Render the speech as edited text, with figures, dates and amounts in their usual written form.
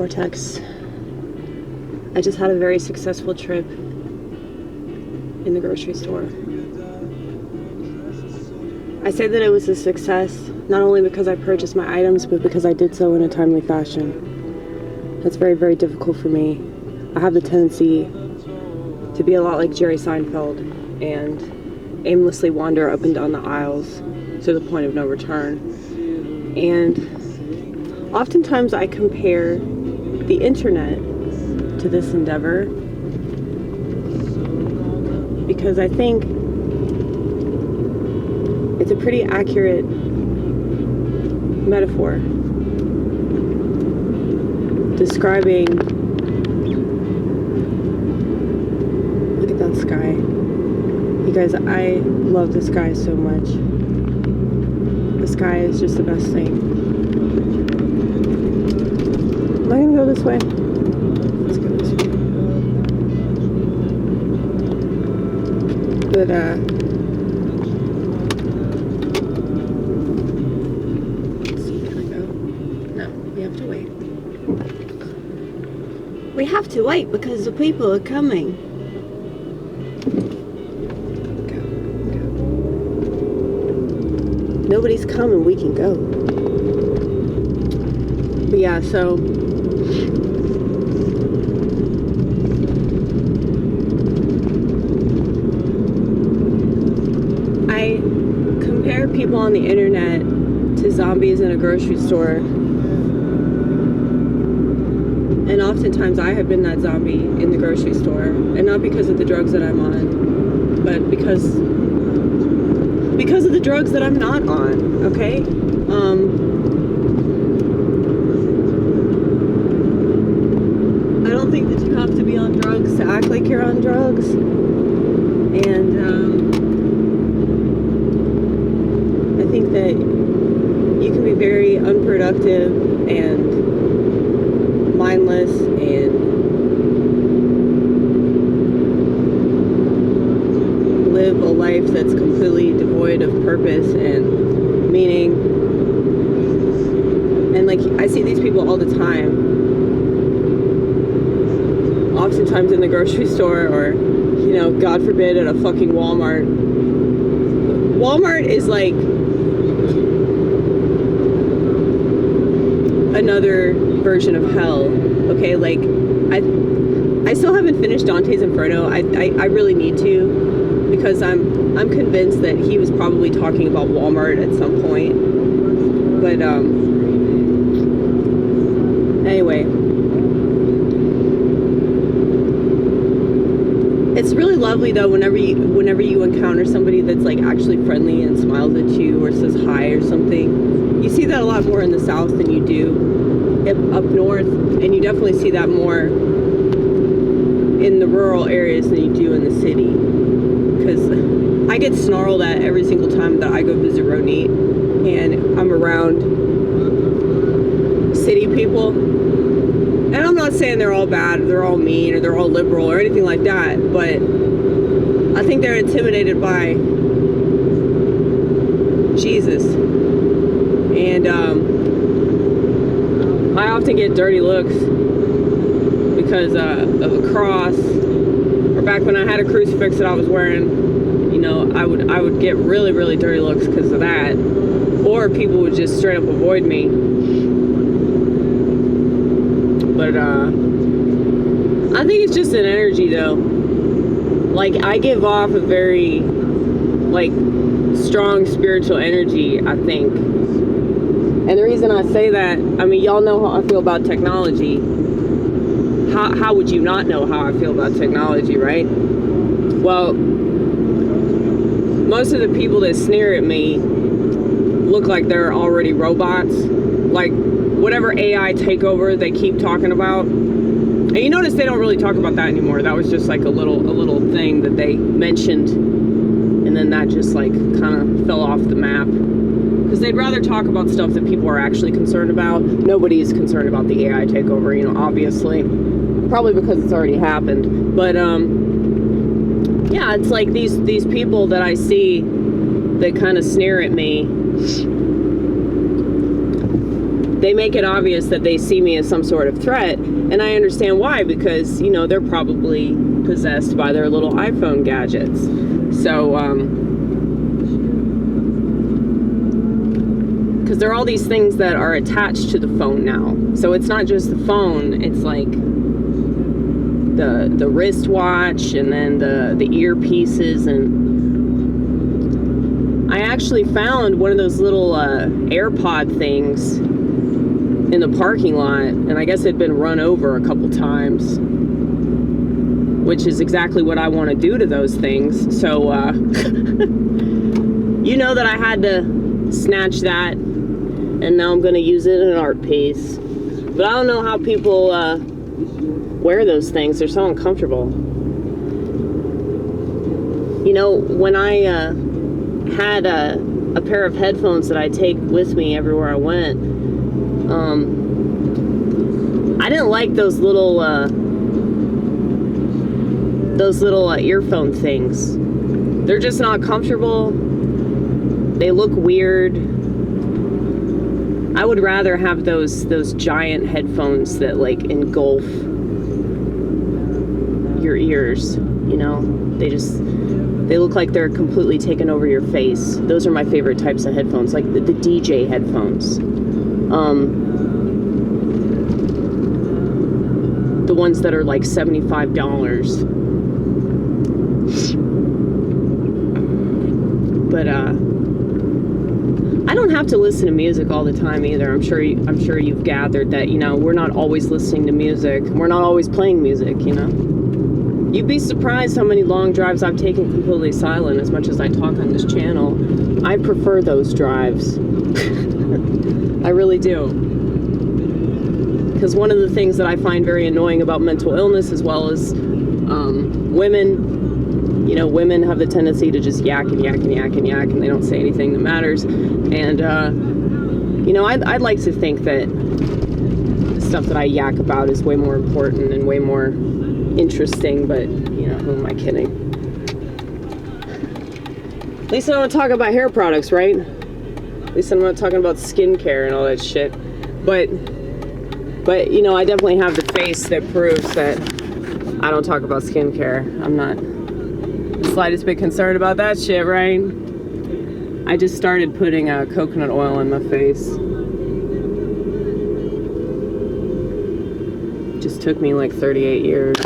Vortex. I just had a very successful trip in the grocery store. I say that it was a success not only because I purchased my items, but because I did so in a timely fashion. That's very, very difficult for me. I have the tendency to be a lot like Jerry Seinfeld and aimlessly wander up and down the aisles to the point of no return. And oftentimes I compare the internet to this endeavor because I think it's a pretty accurate metaphor describing, look at that sky. You guys, I love the sky so much. The sky is just the best thing. Am I gonna go this way? Let's go this way. But, let's see, can I go? No, we have to wait. We have to wait because the people are coming. Nobody's coming, we can go. But yeah, so I compare people on the internet to zombies in a grocery store. And oftentimes I have been that zombie in the grocery store. And not because of the drugs that I'm on, but because of the drugs that I'm not on, okay? I don't think that you have to be on drugs to act like you're on drugs. And I think that you can be very unproductive and mindless and live a life that's completely devoid of purpose and meaning. And like, I see these people all the time, oftentimes in the grocery store or, you know, God forbid at a fucking Walmart. Walmart is like another version of hell, okay? Like, I still haven't finished Dante's Inferno. I really need to, because I'm convinced that he was probably talking about Walmart at some point. But anyway, it's really lovely though whenever you encounter somebody that's like actually friendly and smiles at you or says hi or something. You see that a lot more in the South than you do up north, and you definitely see that more in the rural areas than you do in the city. Because I get snarled at every single time that I go visit Ronit and I'm around city people. And I'm not saying they're all bad, they're all mean, or they're all liberal, or anything like that, but I think they're intimidated by Jesus. And I often get dirty looks because of a cross, or back when I had a crucifix that I was wearing, you know, I would get really, really dirty looks because of that, or people would just straight up avoid me. But I think it's just an energy though. Like, I give off a very like strong spiritual energy, I think. And the reason I say that, I mean, y'all know how I feel about technology. How would you not know how I feel about technology, right? Well, most of the people that sneer at me look like they're already robots. Like, whatever AI takeover they keep talking about. And you notice they don't really talk about that anymore. That was just like a little thing that they mentioned, and then that just like kind of fell off the map. Because they'd rather talk about stuff that people are actually concerned about. Nobody is concerned about the AI takeover, you know, obviously. Probably because it's already happened. But yeah, it's like these people that I see that kind of sneer at me. they make it obvious that they see me as some sort of threat, and I understand why, because, you know, they're probably possessed by their little iPhone gadgets. So, because there are all these things that are attached to the phone now. So it's not just the phone, it's like the wristwatch, and then the earpieces, and I actually found one of those little AirPod things in the parking lot, and I guess it'd been run over a couple times, which is exactly what I want to do to those things. So you know that I had to snatch that, and now I'm going to use it in an art piece. But I don't know how people wear those things. They're so uncomfortable. You know, when I had a pair of headphones that I take with me everywhere I went, I didn't like those little earphone things. They're just not comfortable. They look weird. I would rather have those giant headphones that like engulf your ears, you know? They look like they're completely taken over your face. Those are my favorite types of headphones, like the DJ headphones. The ones that are like $75. But I don't have to listen to music all the time either. I'm sure you've gathered that, you know, we're not always listening to music. We're not always playing music, you know. You'd be surprised how many long drives I've taken completely silent. As much as I talk on this channel, I prefer those drives. I really do. Because one of the things that I find very annoying about mental illness, as well as women, you know, women have the tendency to just yak and yak and yak and yak, and they don't say anything that matters. And, you know, I'd like to think that the stuff that I yak about is way more important and way more interesting, but, you know, who am I kidding? At least I don't talk about hair products, right? At least I'm not talking about skincare and all that shit. But, you know, I definitely have the face that proves that I don't talk about skincare. I'm not the slightest bit concerned about that shit, right? I just started putting coconut oil in my face. Just took me like 38 years.